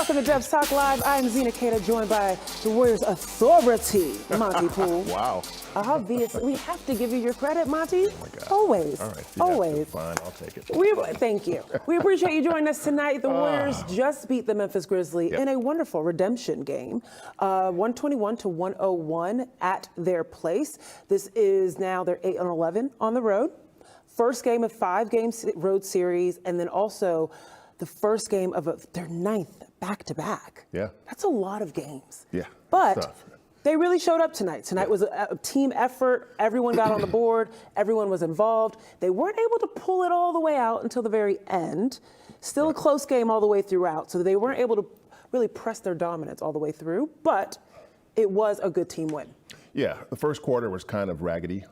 Welcome to Devs Talk Live. I am Zena, Keita, joined by the Warriors' authority, Monte Poole. Wow. Obviously, we have to give you your credit, Monte. Oh my God. Always. All right. Always. Fine, I'll take it. Thank you. We appreciate you joining us tonight. The Warriors just beat the Memphis Grizzlies in a wonderful redemption game, 121-101 at their place. This is now their 8-11 on the road. First game of 5-game road series, and then also the first game of their 9th back-to-back. Yeah. That's a lot of games. Yeah. But they really showed up tonight. Tonight was a team effort. Everyone got on the board. Everyone was involved. They weren't able to pull it all the way out until the very end. Still a close game all the way throughout. So they weren't able to really press their dominance all the way through. But it was a good team win. Yeah. The first quarter was kind of raggedy.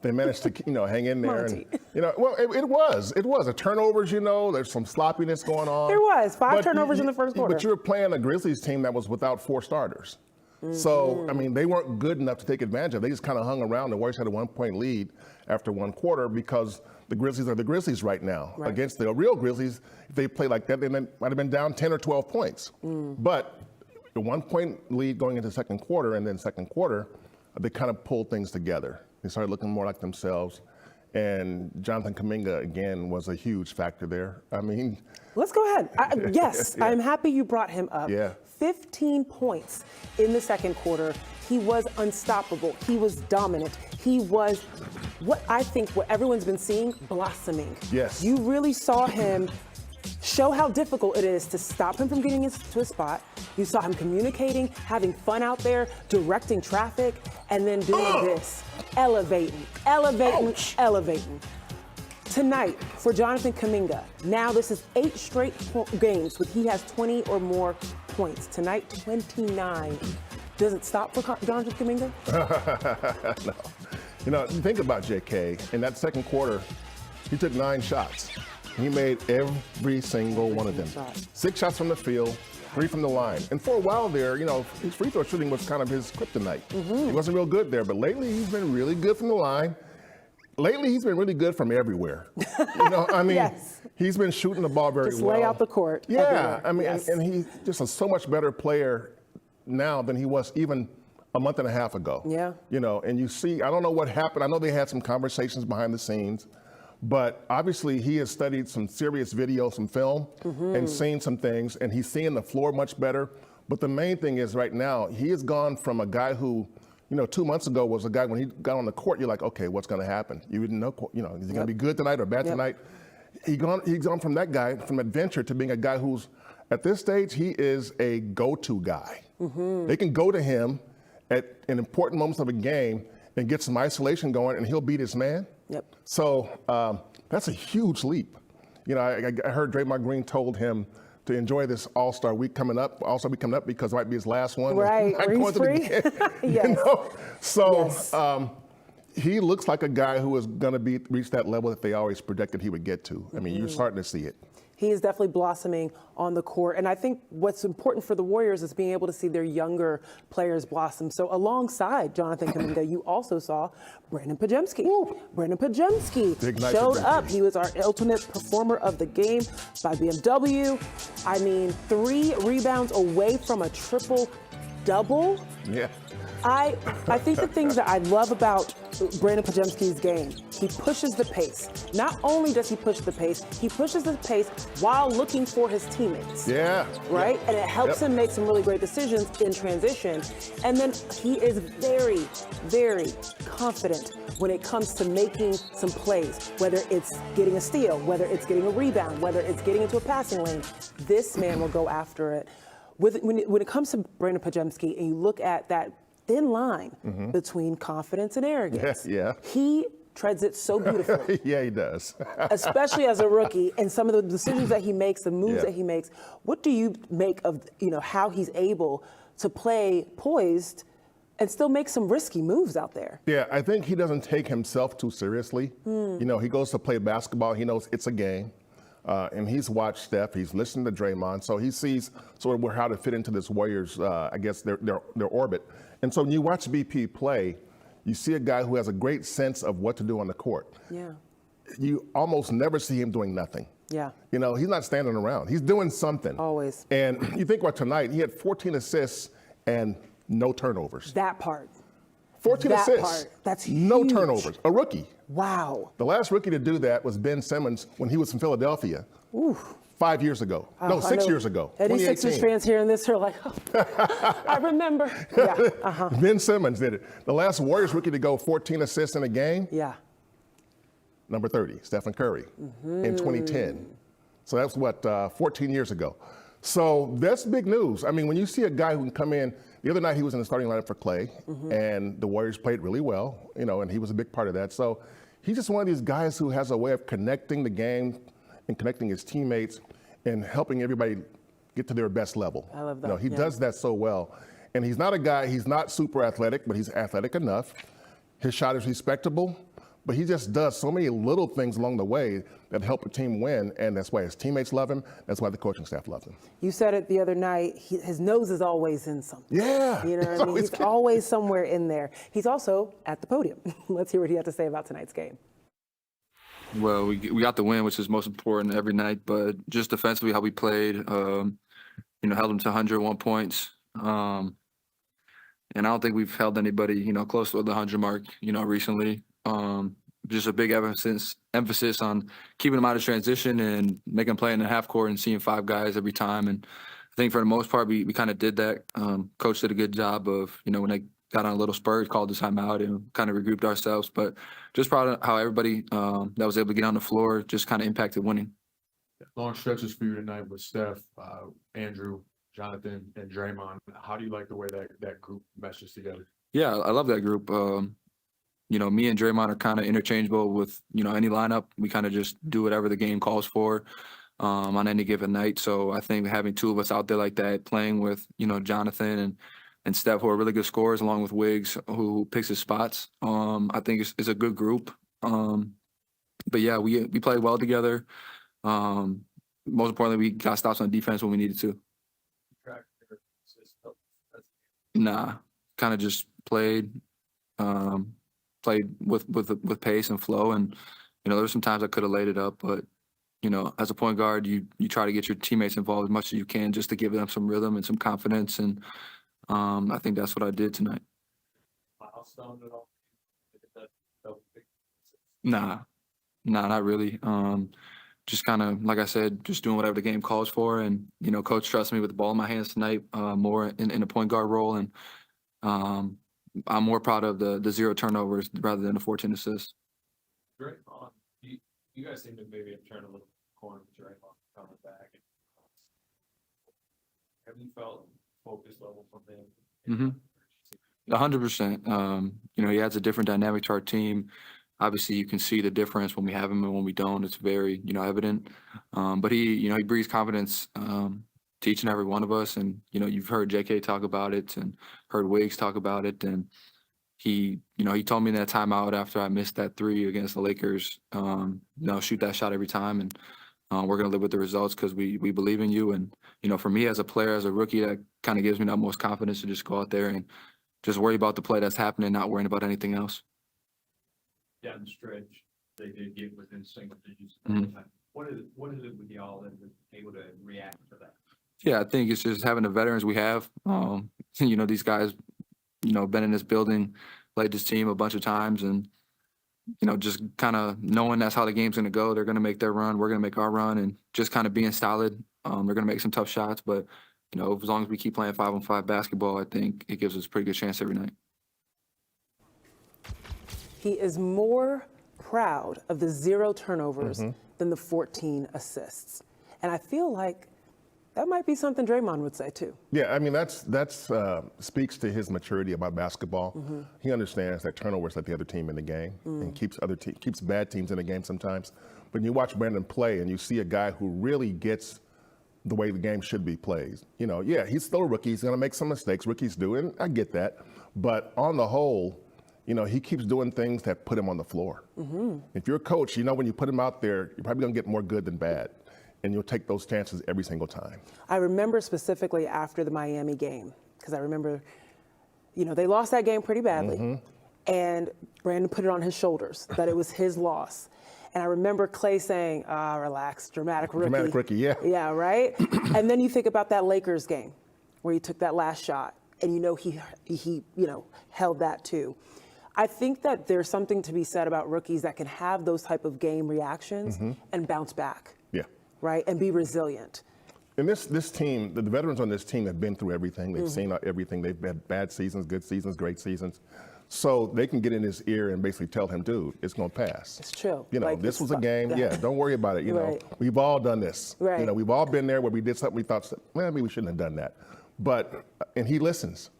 They managed to, hang in there. Monte. And, it was a turnovers, there's some sloppiness going on. There was 5 turnovers in the first quarter. But you were playing a Grizzlies team that was without 4 starters. Mm-hmm. So, they weren't good enough to take advantage of. They just kind of hung around. The Warriors had a 1-point lead after one quarter because the Grizzlies are the Grizzlies right now. Right. Against the real Grizzlies, if they play like that, they might have been down 10 or 12 points. But the 1-point lead going into the second quarter, and then second quarter, they kind of pulled things together. They started looking more like themselves. And Jonathan Kuminga, again, was a huge factor there. Let's go ahead. Yes, I'm happy you brought him up. Yeah. 15 points in the second quarter. He was unstoppable. He was dominant. He was what everyone's been seeing, blossoming. Yes. You really saw him show how difficult it is to stop him from getting into a spot. You saw him communicating, having fun out there, directing traffic, and then doing this, elevating. Tonight, for Jonathan Kuminga, now this is 8 straight games where he has 20 or more points. Tonight, 29. Does it stop for Jonathan Kuminga? No. You think about JK, in that second quarter, he took 9 shots. He made every single one of them. 6 shots from the field, 3 from the line. And for a while there, his free throw shooting was kind of his kryptonite. He wasn't real good there, but lately he's been really good from the line. Lately he's been really good from everywhere. Yes. He's been shooting the ball very well. Just lay out the court. Yeah, everywhere. and he's just a so much better player now than he was even a month and a half ago. Yeah. And you see, I don't know what happened. I know they had some conversations behind the scenes. But obviously, he has studied some serious video, some film, and seen some things, and he's seeing the floor much better. But the main thing is right now, he has gone from a guy who, 2 months ago was a guy when he got on the court, you're like, okay, what's going to happen? You didn't know, is he going to be good tonight or bad tonight? He's gone from that guy, from adventure, to being a guy who's, at this stage, he is a go-to guy. They can go to him in important moments of a game and get some isolation going, and he'll beat his man. Yep. So that's a huge leap. I heard Draymond Green told him to enjoy this All-Star week coming up, because it might be his last one. Right, he's free. Yes. So he looks like a guy who is going to reach that level that they always predicted he would get to. You're starting to see it. He is definitely blossoming on the court. And I think what's important for the Warriors is being able to see their younger players blossom. So alongside Jonathan Kuminga, you also saw Brandon Podziemski. Brandon Podziemski showed up. He was our ultimate performer of the game by BMW. 3 rebounds away from a triple-double. Yeah. I think the things that I love about Brandon Podziemski's game, he pushes the pace. Not only does he push the pace, he pushes the pace while looking for his teammates. Yeah. Right? And it helps him make some really great decisions in transition. And then he is very, very confident when it comes to making some plays, whether it's getting a steal, whether it's getting a rebound, whether it's getting into a passing lane. This man will go after it. When it comes to Brandon Podziemski and you look at that thin line between confidence and arrogance. Yeah. He treads it so beautifully. Yeah, he does. Especially as a rookie, and some of the decisions that he makes, the moves that he makes. What do you make of how he's able to play poised and still make some risky moves out there? Yeah, I think he doesn't take himself too seriously. He goes to play basketball. He knows it's a game. And he's watched Steph, he's listened to Draymond, so he sees sort of how to fit into this Warriors, their orbit. And so when you watch BP play, you see a guy who has a great sense of what to do on the court. Yeah. You almost never see him doing nothing. Yeah. You know, he's not standing around. He's doing something. Always. And you think about tonight, he had 14 assists and no turnovers. That part. 14 that assists. Part. That's huge. No turnovers. A rookie. Wow. The last rookie to do that was Ben Simmons when he was in Philadelphia. Ooh. 5 years ago. No, 6 years ago. Any Sixers fans hearing this are like, oh, I remember. Yeah. Ben Simmons did it. The last Warriors rookie to go 14 assists in a game. Yeah. Number 30, Stephen Curry, in 2010. So that's what, 14 years ago. So that's big news. I mean, when you see a guy who can come in, the other night he was in the starting lineup for Clay, and the Warriors played really well, you know, and he was a big part of that. So he's just one of these guys who has a way of connecting the game and connecting his teammates and helping everybody get to their best level. I love that. You know, he does that so well. And he's not a guy, he's not super athletic, but he's athletic enough. His shot is respectable, but he just does so many little things along the way that help a team win, and that's why his teammates love him. That's why the coaching staff loves him. You said it the other night, his nose is always in something. Yeah. You know what I mean? He's always somewhere in there. He's also at the podium. Let's hear what he had to say about tonight's game. Well, we got the win, which is most important every night, but just defensively how we played, you know, held them to 101 points. And I don't think we've held anybody, you know, close to the 100 mark, you know, recently. Just a big emphasis on keeping them out of transition and making them play in the half court and seeing 5 guys every time. And I think for the most part, we kind of did that. Coach did a good job of, you know, when they got on a little spur, he called the timeout and kind of regrouped ourselves. But just proud of how everybody that was able to get on the floor just kind of impacted winning. Long stretches for you tonight with Steph, Andrew, Jonathan, and Draymond. How do you like the way that group meshes together? Yeah, I love that group. You know, me and Draymond are kind of interchangeable with, you know, any lineup. We kind of just do whatever the game calls for on any given night. So I think having 2 of us out there like that, playing with, you know, Jonathan and Steph, who are really good scorers, along with Wiggs, who picks his spots, I think it's a good group. But yeah, we played well together. Most importantly, we got stops on defense when we needed to. Nah, kind of just played with pace and flow, and you know, there's some times I could have laid it up, but you know, as a point guard, you try to get your teammates involved as much as you can just to give them some rhythm and some confidence, and I think that's what I did tonight. Milestone at all? Nah, not really. Just kind of, like I said, just doing whatever the game calls for, and you know, coach trusts me with the ball in my hands tonight, more in a point guard role, and I'm more proud of the 0 turnovers rather than the 14 assists. Draymond, you guys seem to maybe have turned a little corner with Draymond coming back. Have you felt focus level from him? 100%. You know, he adds a different dynamic to our team. Obviously, you can see the difference when we have him and when we don't. It's very, you know, evident. But he breathes confidence to each and every one of us. And, you know, you've heard JK talk about it and heard Wiggs talk about it. And he told me in that timeout after I missed that 3 against the Lakers, you know, shoot that shot every time. And we're going to live with the results because we believe in you. And, you know, for me as a player, as a rookie, that kind of gives me that most confidence to just go out there and just worry about the play that's happening, not worrying about anything else. Down the stretch, they did get within single digits. What is it with y'all that was able to react to that? Yeah, I think it's just having the veterans we have. You know, these guys, you know, been in this building, played this team a bunch of times, and you know, just kind of knowing that's how the game's going to go. They're going to make their run, we're going to make our run, and just kind of being solid. They're going to make some tough shots, but you know, as long as we keep playing 5-on-5 basketball, I think it gives us a pretty good chance every night. He is more proud of the 0 turnovers than the 14 assists. And I feel like that might be something Draymond would say too. Yeah, I mean, that's speaks to his maturity about basketball. He understands that turnovers let the other team in the game and keeps bad teams in the game sometimes. But you watch Brandon play and you see a guy who really gets the way the game should be played. You know, yeah, he's still a rookie. He's going to make some mistakes. Rookies do, and I get that. But on the whole, you know, he keeps doing things that put him on the floor. If you're a coach, you know when you put him out there, you're probably going to get more good than bad. And you'll take those chances every single time. I remember specifically after the Miami game, because I remember, you know, they lost that game pretty badly. And Brandon put it on his shoulders that it was his loss. And I remember Clay saying, relax, dramatic rookie. Dramatic rookie, yeah. Yeah, right? And then you think about that Lakers game where he took that last shot, and he held that too. I think that there's something to be said about rookies that can have those type of game reactions and bounce back. Yeah. Right? And be resilient. And this team, the veterans on this team have been through everything. They've seen everything. They've had bad seasons, good seasons, great seasons. So they can get in his ear and basically tell him, dude, it's going to pass. It's true. Like, this was a game. Yeah, don't worry about it. Right. We've all done this. Right. We've all been there where we did something we thought, well, maybe we shouldn't have done that. And he listens.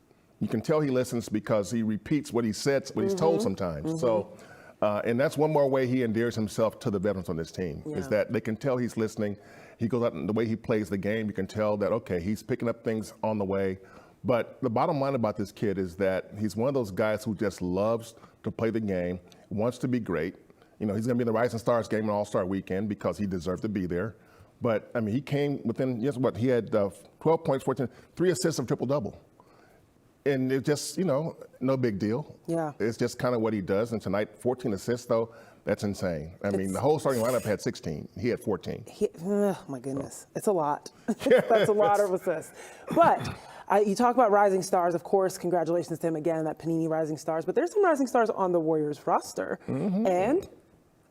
You can tell he listens because he repeats what he said, what he's told sometimes. So, and that's one more way he endears himself to the veterans on this team, is that they can tell he's listening. He goes out and the way he plays the game, you can tell that, okay, he's picking up things on the way. But the bottom line about this kid is that he's one of those guys who just loves to play the game, wants to be great. He's going to be in the Rising Stars game on All-Star Weekend because he deserved to be there. But, I mean, he came within, he had 12 points, 3 assists of triple-double. And it just, no big deal. Yeah. It's just kind of what he does. And tonight, 14 assists, though, that's insane. I mean, the whole starting lineup had 16. He had 14. Oh, my goodness. It's a lot. That's a lot of assists. But you talk about rising stars. Of course, congratulations to him again, that Panini Rising Stars. But there's some rising stars on the Warriors roster. And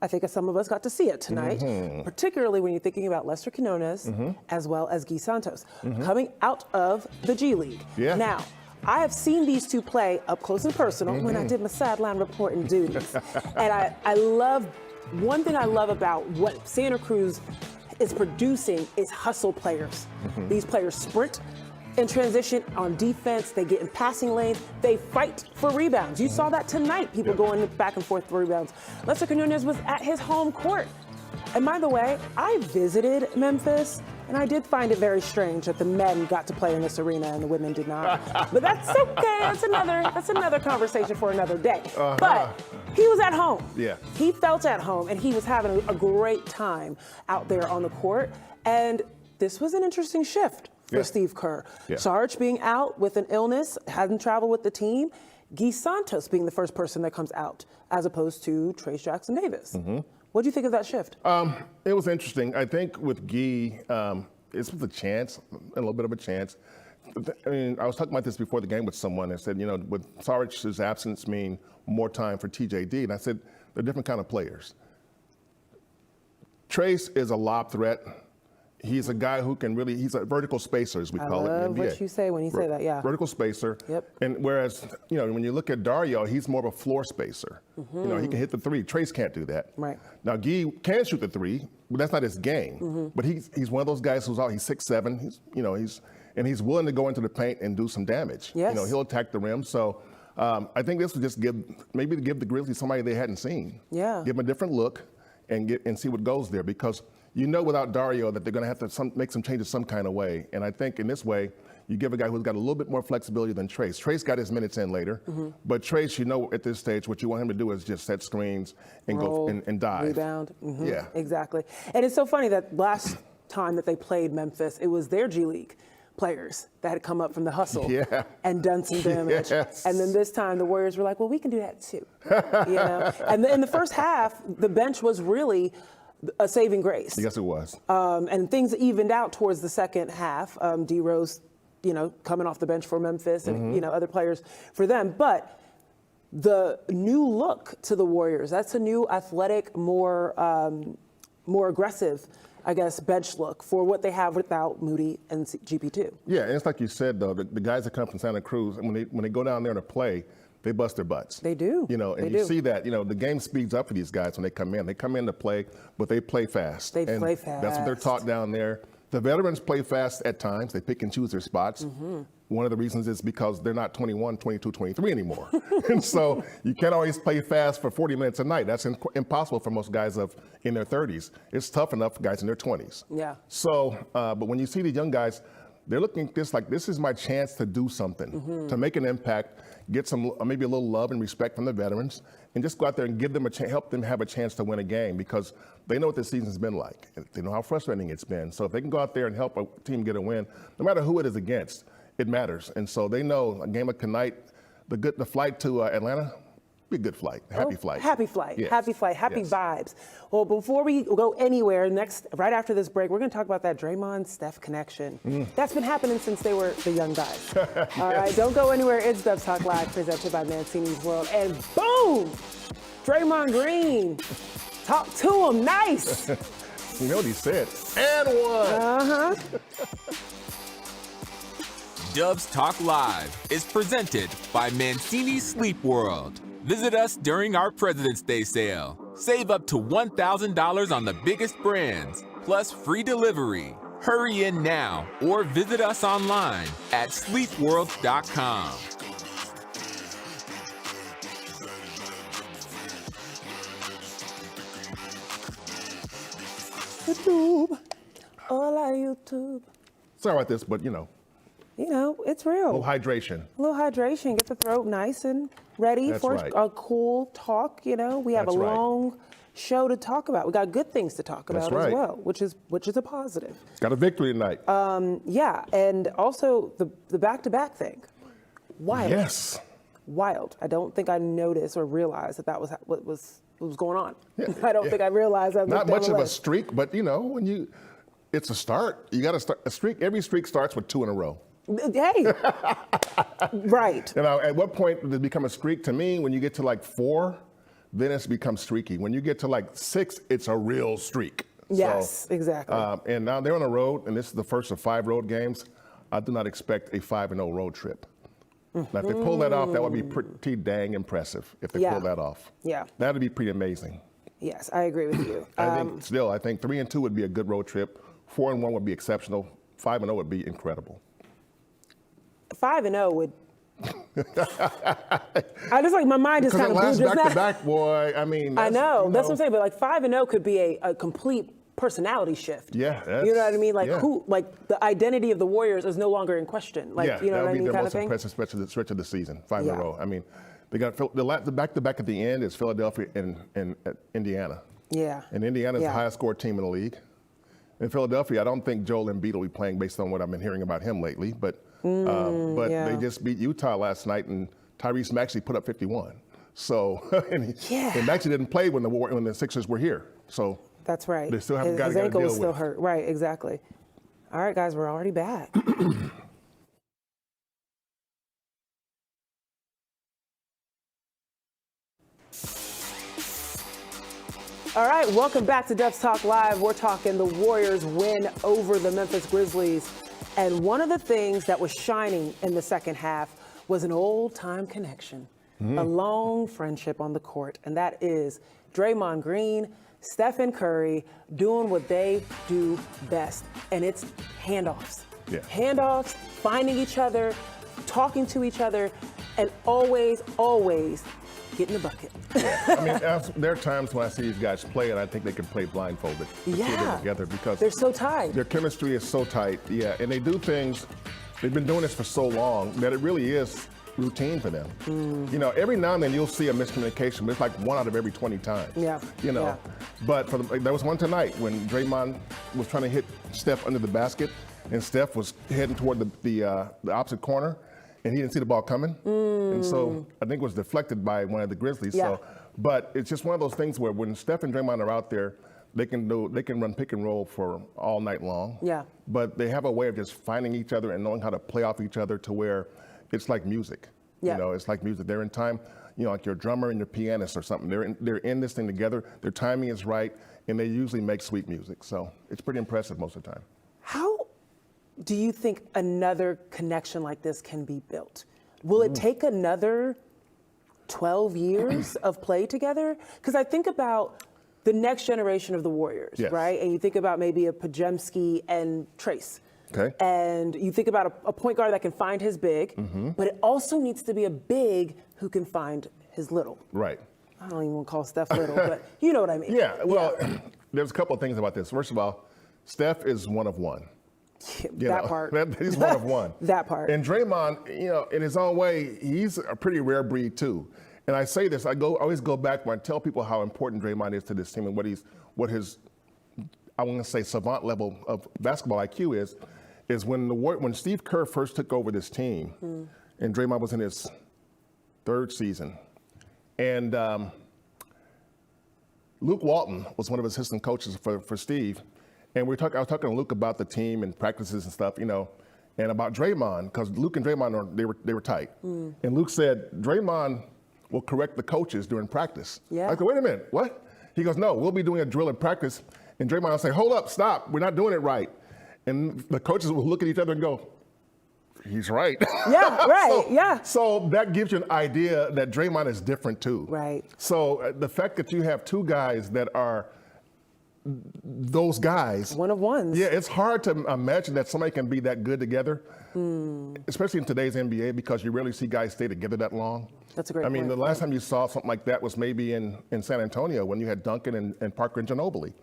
I think some of us got to see it tonight, particularly when you're thinking about Lester Quinones as well as Guy Santos coming out of the G League. Yeah. Now, I have seen these two play up close and personal when I did my sideline reporting duties. And one thing I love about what Santa Cruz is producing is hustle players. These players sprint in transition on defense. They get in passing lanes. They fight for rebounds. You saw that tonight, people going back and forth for rebounds. Lester Quinones was at his home court. And by the way, I visited Memphis, and I did find it very strange that the men got to play in this arena and the women did not. But that's okay. That's another conversation for another day. But he was at home. Yeah. He felt at home, and he was having a great time out there on the court. And this was an interesting shift for Steve Kerr. Yeah. Sarge being out with an illness, hadn't traveled with the team. Guy Santos being the first person that comes out, as opposed to Trayce Jackson-Davis. What do you think of that shift? It was interesting. I think with Guy, this was a chance, a little bit of a chance. I mean, I was talking about this before the game with someone and said, would Sarge's absence mean more time for TJD? And I said, they're different kind of players. Trayce is a lob threat. He's a guy who can he's a vertical spacer, as we call it in the NBA. I love what you say when you say that, yeah. Vertical spacer. Yep. And whereas, when you look at Dario, he's more of a floor spacer. He can hit the three. Trayce can't do that. Right. Now, Guy can shoot the three, but that's not his game. But he's one of those guys who's out, he's 6'7", he's willing to go into the paint and do some damage. Yes. He'll attack the rim. So I think this would just give the Grizzlies somebody they hadn't seen. Yeah. Give them a different look and see what goes there, because without Dario that they're going to have to make some changes some kind of way. And I think in this way, you give a guy who's got a little bit more flexibility than Trayce. Trayce got his minutes in later, but Trayce, at this stage, what you want him to do is just set screens and Roll, go and dive. Rebound. Yeah. Exactly. And it's so funny that last time that they played Memphis, it was their G League players that had come up from the hustle and done some damage. Yes. And then this time the Warriors were like, well, we can do that too. And in the first half, the bench was really a saving grace. Yes, it was. And things evened out towards the second half. D Rose, coming off the bench for Memphis and, other players for them. But the new look to the Warriors, that's a new athletic, more aggressive, I guess, bench look for what they have without Moody and GP2. Yeah, and it's like you said, though, the guys that come from Santa Cruz, when they go down there to play, they bust their butts. They do. You see that, the game speeds up for these guys when they come in. They come in to play, but they play fast. They play fast. That's what they're taught down there. The veterans play fast at times. They pick and choose their spots. One of the reasons is because they're not 21, 22, 23 anymore. And so you can't always play fast for 40 minutes a night. That's impossible for most guys in their 30s. It's tough enough for guys in their 20s. Yeah. So, but when you see these young guys, they're looking at this like, this is my chance to do something, to make an impact, get some maybe a little love and respect from the veterans, and just go out there and give them help them have a chance to win a game, because they know what this season's been like. They know how frustrating it's been. So if they can go out there and help a team get a win, no matter who it is against, it matters. And so they know a game like tonight, the flight to Atlanta, Be a good flight. Happy flight. Happy flight. Yes. Happy flight. Happy Yes. vibes. Well, before we go anywhere, right after this break, we're going to talk about that Draymond-Steph connection. That's been happening since they were the young guys. All right, don't go anywhere. It's Dubs Talk Live, presented by Mancini's World. And boom! Draymond Green. Talk to him. Nice. You know what he said? And one. Uh-huh. Dubs Talk Live is presented by Mancini Sleep World. Visit us during our President's Day sale. Save up to $1,000 on the biggest brands, plus free delivery. Hurry in now or visit us online at sleepworld.com. YouTube. Hola, YouTube. Sorry about this, but You know, it's real. a little hydration. A little hydration, get the throat nice and ready That's for right. a cool talk. We have That's a right. long show to talk about. We got good things to talk That's about as right. well, which is a positive. Got a victory tonight. Yeah, and also the back-to-back thing. Wild. Yes. Wild. I don't think I noticed or realized that was what was going on. Yeah, I don't yeah. think I realized that. Not much of a streak, but when it's a start. You got to start a streak. Every streak starts with 2 in a row. Hey. Right. At what point does it become a streak? To me, when you get to like 4, then it's become streaky. When you get to like 6, it's a real streak. Yes, exactly. And now they're on the road, and this is the first of 5 road games. I do not expect a 5-0 road trip. Now, if they pull that off, that would be pretty dang impressive if they Yeah. pull that off. Yeah. That would be pretty amazing. Yes, I agree with you. I think 3-2 would be a good road trip. 4-1 would be exceptional. 5-0 would be incredible. 5-0 would. I just my mind just Because kind that of last blew just now. back-to-back, boy, I mean. I know, that's what I'm saying. But 5-0 could be a complete personality shift. Yeah, you know what I mean? yeah. The identity of the Warriors is no longer in question. You know that what I would be mean? their Kind of most thing. impressive stretch of the season, 5 in Yeah. a row. I mean, they got the back-to-back at the end is Philadelphia and Indiana. Yeah. And Indiana's Yeah. the highest scored team in the league. In Philadelphia, I don't think Joel Embiid will be playing based on what I've been hearing about him lately. But yeah. they just beat Utah last night, and Tyrese Maxey put up 51. So and Maxey didn't play when the Sixers were here. So That's right. they still haven't got His to ankle deal was still with. hurt. Right, exactly. All right, guys, we're already back. All right, welcome back to Dubs Talk Live. We're talking the Warriors win over the Memphis Grizzlies. And one of the things that was shining in the second half was an old-time connection, a long friendship on the court, and that is Draymond Green, Stephen Curry doing what they do best, and it's handoffs. Yeah. Handoffs, finding each other, talking to each other, and always getting the bucket. I mean, there are times when I see these guys play, and I think they can play blindfolded. The two of them Yeah. together because They're so tight. their chemistry is so tight. Yeah, and they do things. They've been doing this for so long that it really is routine for them. Every now and then you'll see a miscommunication, but it's like 1 out of every 20 times. Yeah. Yeah. But there was one tonight when Draymond was trying to hit Steph under the basket, and Steph was heading toward the opposite corner, and he didn't see the ball coming, and so I think it was deflected by one of the Grizzlies. Yeah. But it's just one of those things where when Steph and Draymond are out there, they can run pick and roll for all night long. Yeah. But they have a way of just finding each other and knowing how to play off each other to where it's like music. Yeah. It's like music. They're in time, like your drummer and your pianist or something. They're in this thing together. Their timing is right, and they usually make sweet music. So it's pretty impressive most of the time. How do you think another connection like this can be built? Will it take another 12 years of play together? Because I think about the next generation of the Warriors, Yes. right? And you think about maybe a Pajemski and Trace. Okay. And you think about a point guard that can find his big, but it also needs to be a big who can find his little. Right. I don't even want to call Steph little, but you know what I mean. Yeah. Well, there's a couple of things about this. First of all, Steph is one of one. That part. He's one of one. That part. And Draymond, in his own way, he's a pretty rare breed too. And I say this, I always go back when I tell people how important Draymond is to this team and what his I want to say savant level of basketball IQ is when Steve Kerr first took over this team, and Draymond was in his 3rd season. And Luke Walton was one of his assistant coaches for Steve. And I was talking to Luke about the team and practices and stuff, you know, and about Draymond, because Luke and Draymond, they were tight. And Luke said, Draymond will correct the coaches during practice. Yeah. I go, wait a minute, what? He goes, no, we'll be doing a drill in practice. And Draymond will say, hold up, stop, we're not doing it right. And the coaches will look at each other and go, he's right. Yeah, right, So that gives you an idea that Draymond is different too. Right. So the fact that you have two guys that are those guys. One of ones. Yeah, it's hard to imagine that somebody can be that good together, especially in today's NBA, because you rarely see guys stay together that long. That's a great I mean, point. the last time you saw something like that was maybe in San Antonio when you had Duncan and Parker and Ginobili.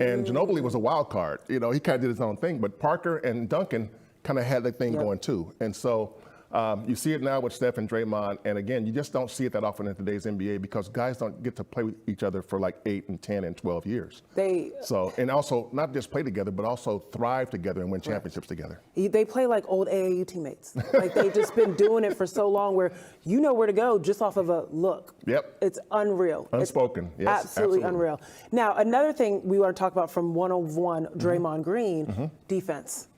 And Ginobili was a wild card. You know, he kind of did his own thing, but Parker and Duncan kind of had that thing going too. And so you see it now with Steph and Draymond. And again, you just don't see it that often in today's NBA because guys don't get to play with each other for like 8 and 10 and 12 years. And also not just play together, but also thrive together and win championships together. They play like old AAU teammates. Like they've just been doing it for so long where you know where to go just off of a look. Yep. It's unreal. Unspoken. It's yes, absolutely unreal. Now, another thing we want to talk about from one-on-one Draymond Green, defense.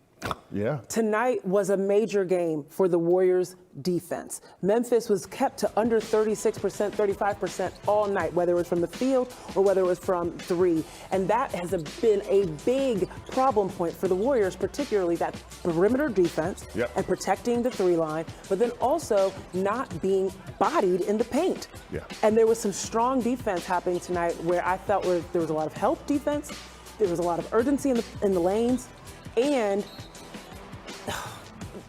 Yeah. Tonight was a major game for the Warriors defense. Memphis was kept to under 36%, 35% all night, whether it was from the field or whether it was from three. And that has been a big problem point for the Warriors, particularly that perimeter defense and protecting the three line, but then also not being bodied in the paint. Yeah. And there was some strong defense happening tonight where I felt there was a lot of help defense, there was a lot of urgency in the lanes, and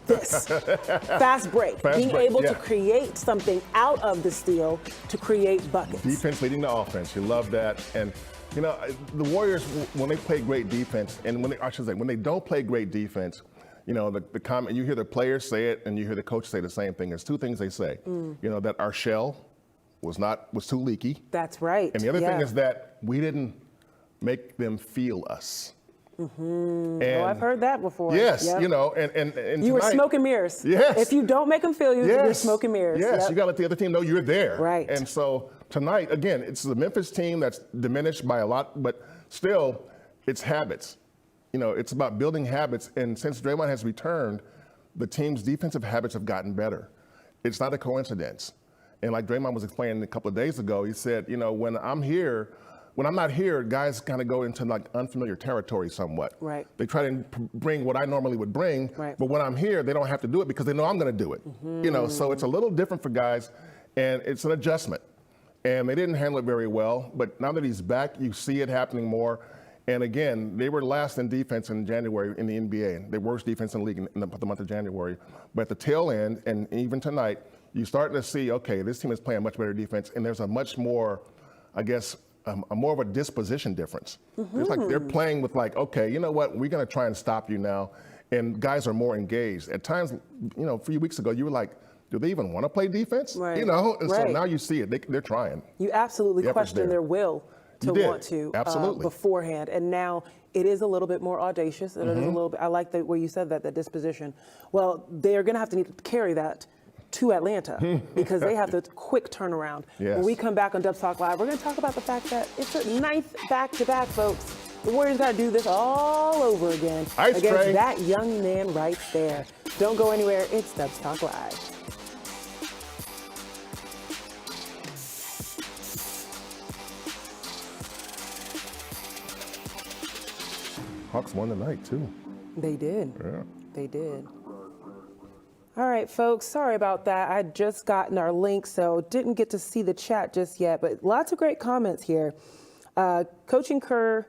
this fast break, being able to create something out of the steal to create buckets. Defense leading the offense. You love that. And, you know, the Warriors, when they play great defense, and when they don't play great defense, you know, the comment, you hear the players say it and you hear the coach say the same thing. There's two things they say. You know, that our shell was too leaky. That's right. And the other thing is that we didn't make them feel us. And I've heard that before. Yes, you know, and you were smoke and mirrors. Yes. If you don't make them feel you, you're smoke and mirrors. Yes, you got to let the other team know you're there. Right. And so tonight, again, it's the Memphis team that's diminished by a lot, but still, it's habits. You know, it's about building habits. And since Draymond has returned, the team's defensive habits have gotten better. It's not a coincidence. And like Draymond was explaining a couple of days ago, he said, you know, when I'm not here, guys kind of go into like unfamiliar territory somewhat. Right. They try to bring what I normally would bring, but when I'm here, they don't have to do it because they know I'm going to do it. You know, so it's a little different for guys, and it's an adjustment. And they didn't handle it very well, but now that he's back, you see it happening more. And again, they were last in defense in January in the NBA, the worst defense in the league in the month of January. But at the tail end, and even tonight, you're starting to see, okay, this team is playing much better defense, and there's a much more, I guess, more of a disposition difference. It's like they're playing with like, okay, you know what, we're going to try and stop you now. And guys are more engaged. At times, you know, a few weeks ago, you were like, do they even want to play defense? Right. You know, and so now you see it. They're trying. You absolutely question their will to want to beforehand. And now it is a little bit more audacious. And it is a little bit, I like the way you said that disposition. Well, they're going to have to need to carry that to Atlanta because they have the quick turnaround. Yes. When we come back on Dubs Talk Live, we're going to talk about the fact that it's a 9th back-to-back, folks. The Warriors got to do this all over again against that young man right there. Don't go anywhere. It's Dubs Talk Live. Hawks won tonight, too. They did. Yeah. They did. All right, folks, sorry about that. I just gotten our link, so didn't get to see the chat just yet, but lots of great comments here. Coaching Kerr,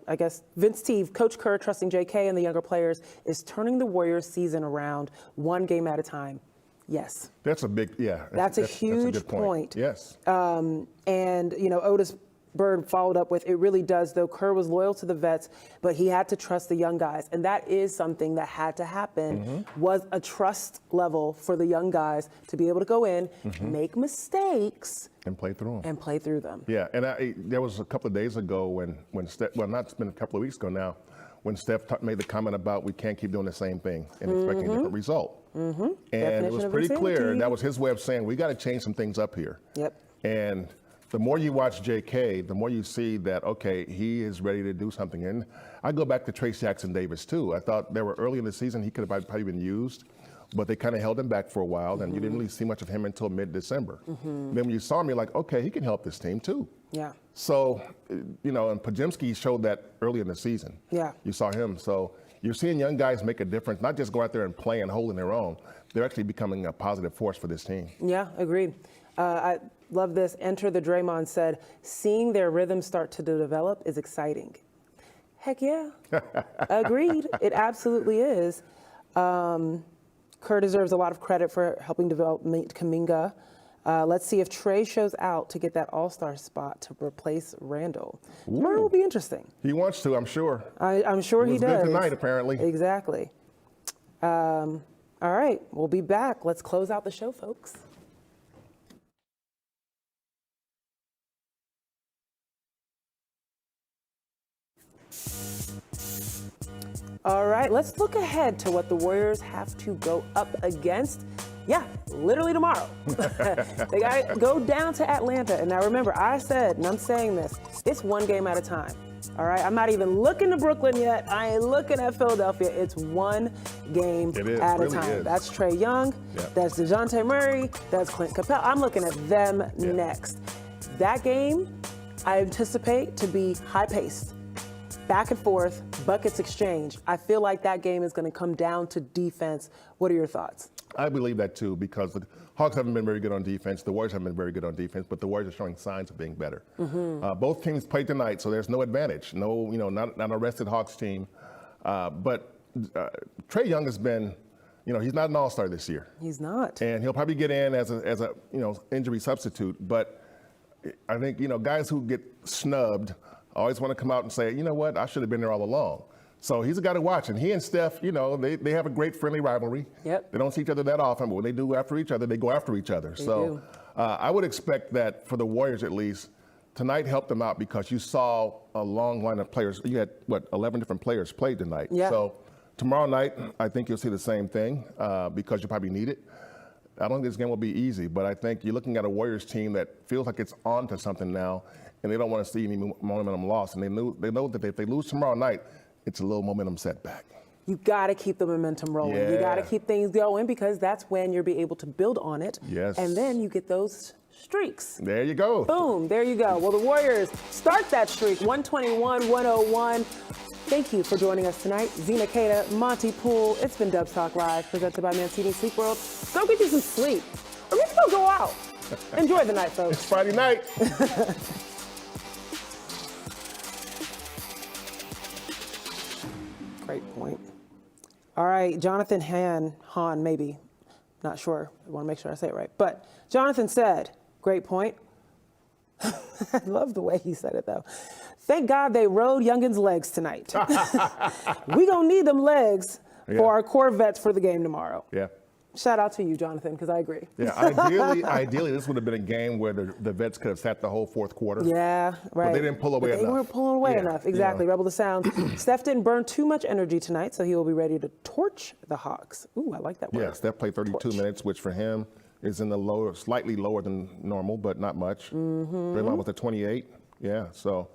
I guess Vince Steve, Coach Kerr trusting JK and the younger players is turning the Warriors season around one game at a time. Yes. That's a big, That's a huge good point. Yes. And, you know, Otis Bird followed up with, it really does, though. Kerr was loyal to the vets, but he had to trust the young guys. And that is something that had to happen, was a trust level for the young guys to be able to go in, make mistakes, and play through them. Yeah, Yeah, and there was a couple of days ago when Steph, well, not, it's been a couple of weeks ago now, when Steph made the comment about we can't keep doing the same thing and expecting a different result. And it was pretty clear, and that was his way of saying we got to change some things up here. Yep. And the more you watch JK, the more you see that, okay, he is ready to do something. And I go back to Trace Jackson-Davis, too. I thought they were early in the season, he could have probably been used, but they kind of held him back for a while, and you didn't really see much of him until mid-December. Then when you saw him, you're like, okay, he can help this team, too. Yeah. So, you know, and Podziemski showed that early in the season. Yeah. You saw him. So you're seeing young guys make a difference, not just go out there and play and holding their own. They're actually becoming a positive force for this team. Yeah, agreed. I love this. Enter the Draymond said, seeing their rhythm start to develop is exciting. Heck yeah. Agreed. It absolutely is. Kerr deserves a lot of credit for helping develop Kuminga. Let's see if Trey shows out to get that all-star spot to replace Randall. Tomorrow will be interesting. He wants to, I'm sure. I'm sure he was does. Good tonight, apparently. Exactly. All right, we'll be back. Let's close out the show, folks. All right, let's look ahead to what the Warriors have to go up against. Yeah, literally tomorrow. They got to go down to Atlanta. And now remember, I said, and I'm saying this, it's one game at a time. All right, I'm not even looking to Brooklyn yet. I ain't looking at Philadelphia. It's one game at a time. That's Trae Young. Yep. That's DeJounte Murray. That's Clint Capella. I'm looking at them next. That game, I anticipate to be high-paced. Back and forth, buckets exchange. I feel like that game is going to come down to defense. What are your thoughts? I believe that too, because the Hawks haven't been very good on defense. The Warriors haven't been very good on defense, but the Warriors are showing signs of being better. Both teams played tonight, so there's no advantage. No, not a rested Hawks team. But Trae Young has been, he's not an all-star this year. He's not. And he'll probably get in as a injury substitute. But I think, guys who get snubbed always want to come out and say, you know what, I should have been there all along. So he's a guy to watch. And he and Steph, they have a great friendly rivalry. Yep. They don't see each other that often, but when they do after each other, they go after each other. So I would expect that for the Warriors at least, tonight helped them out because you saw a long line of players. You had, 11 different players played tonight. Yeah. So tomorrow night, I think you'll see the same thing because you probably need it. I don't think this game will be easy, but I think you're looking at a Warriors team that feels like it's on to something now, and they don't want to see any momentum lost. And they know that if they lose tomorrow night, it's a little momentum setback. You got to keep the momentum rolling. Yeah. You got to keep things going because that's when you'll be able to build on it. Yes. And then you get those streaks. There you go. Boom, there you go. Well, the Warriors start that streak, 121-101. Thank you for joining us tonight. Zena, Keita, Monte, Poole. It's been Dubs Talk Live, presented by Mancini Sleep World. Go get you some sleep. Or maybe go out. Enjoy the night, folks. It's Friday night. Great point. All right, Jonathan Hahn, maybe. Not sure. I want to make sure I say it right. But Jonathan said, great point. I love the way he said it, though. Thank God they rode Youngin's legs tonight. We gonna need them legs for our core vets for the game tomorrow. Yeah. Shout out to you, Jonathan, because I agree. Yeah, ideally, this would have been a game where the vets could have sat the whole fourth quarter. Yeah, right. But they didn't pull away enough. They weren't pulling away enough. Exactly. Rebel the sound. Steph didn't burn too much energy tonight, so he will be ready to torch the Hawks. Ooh, I like that word. Yeah, Steph played 32 minutes, which for him is in the lower, slightly lower than normal, but not much. Draymond was at 28. Yeah, so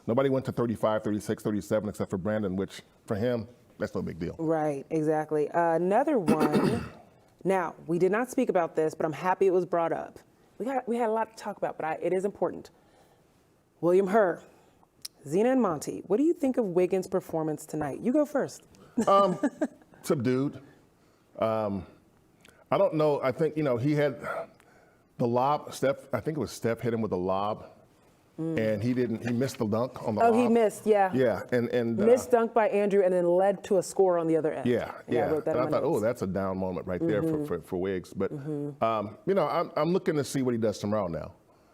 nobody went to 35, 36, 37 except for Brandon, which for him, that's no big deal. Right, exactly. Another one. Now, we did not speak about this, but I'm happy it was brought up. We had a lot to talk about, but it is important. William Herr, Zena and Monte, what do you think of Wiggins' performance tonight? You go first. Subdued. I don't know. I think, he had the lob. I think it was Steph hit him with a lob. And he missed the dunk on the lob. Oh, he missed, yeah. Yeah, and missed dunk by Andrew and then led to a score on the other end. Yeah. I wrote that in I my thought, notes. that's a down moment right there for Wiggs. But, I'm looking to see what he does tomorrow now.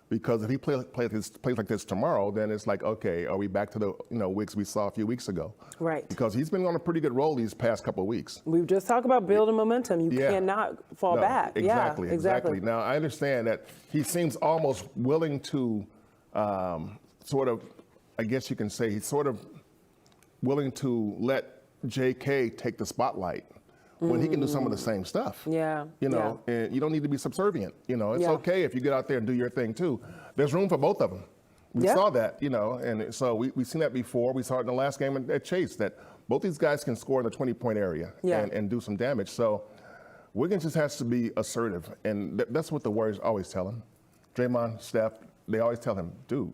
Because if he plays like this tomorrow, then it's like, okay, are we back to the Wiggs we saw a few weeks ago? Right. Because he's been on a pretty good roll these past couple of weeks. We've just talked about building momentum. You cannot fall back. Exactly. Now, I understand that he seems almost willing to sort of, I guess you can say, he's sort of willing to let JK take the spotlight, when he can do some of the same stuff. Yeah. You know, and you don't need to be subservient. You know, it's okay if you get out there and do your thing too. There's room for both of them. We saw that, you know, and so we've seen that before. We saw it in the last game at Chase that both these guys can score in the 20-point area and do some damage. So Wiggins just has to be assertive, and that's what the Warriors always tell him. Draymond, Steph, they always tell him, dude,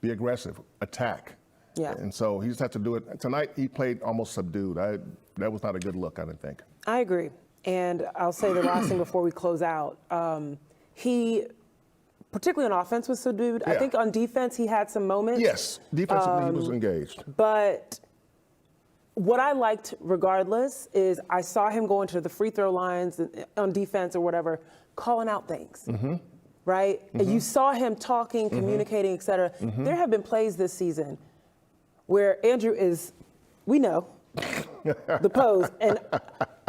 be aggressive, attack. Yeah. And so he just had to do it. Tonight, he played almost subdued. That was not a good look, I didn't think. I agree. And I'll say the last thing before we close out. He, particularly on offense, was subdued. I think on defense, he had some moments. Yes, defensively, he was engaged. But what I liked, regardless, is I saw him going to the free throw lines on defense or whatever, calling out things. Right? And you saw him talking, communicating, et cetera. There have been plays this season where Andrew is, we know, the pose, and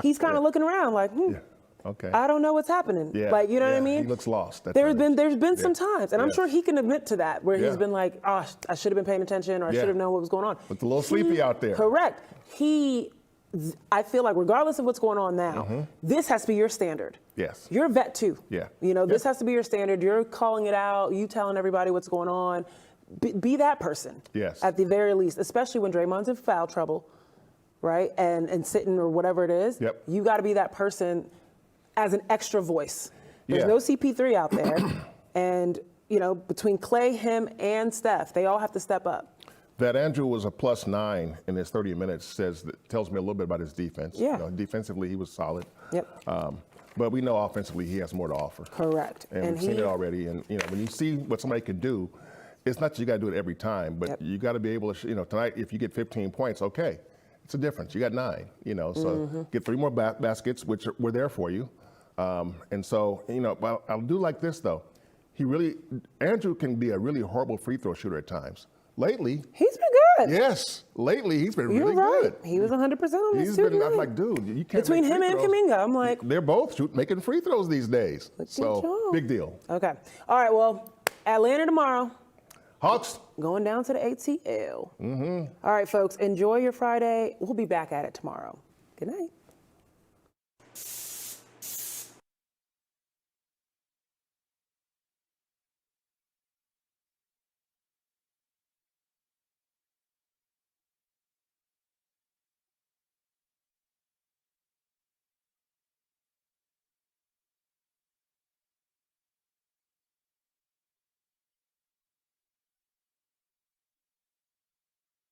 he's kind of looking around like, Okay. I don't know what's happening. Like, you know what I mean? He looks lost. There's been some times, and I'm sure he can admit to that, where he's been like, oh, I should have been paying attention, or I should have known what was going on. With a little sleepy out there. Correct. I feel like regardless of what's going on now, this has to be your standard. Yes. You're a vet too. Yeah. You know, this has to be your standard. You're calling it out. You telling everybody what's going on. Be that person. Yes. At the very least, especially when Draymond's in foul trouble, right? And sitting or whatever it is. Yep. You got to be that person as an extra voice. There's Yeah. no CP3 out there. And, you know, between Clay, him, and Steph, they all have to step up. That Andrew was a +9 in his 30 minutes tells me a little bit about his defense. Yeah. You know, defensively, he was solid. Yep. But we know offensively he has more to offer. Correct. And we've seen it already. And, you know, when you see what somebody can do, it's not that you got to do it every time, but you got to be able to, you know, tonight, if you get 15 points, okay, it's a difference. You got 9, you know, so get 3 more baskets, which were there for you. And so, you know, I'll do like this, though. Andrew can be a really horrible free throw shooter at times. Lately, He's been good. yes, lately he's been You're really right. good. He was 100% on this He's too. been, I'm like, dude, you can't Between make him free and throws. Kuminga, I'm like, They're both making free throws these days. Good So, job. big deal. okay. All right, well, Atlanta tomorrow. Hawks. Going down to the ATL. All right, folks, enjoy your Friday. We'll be back at it tomorrow. Good night.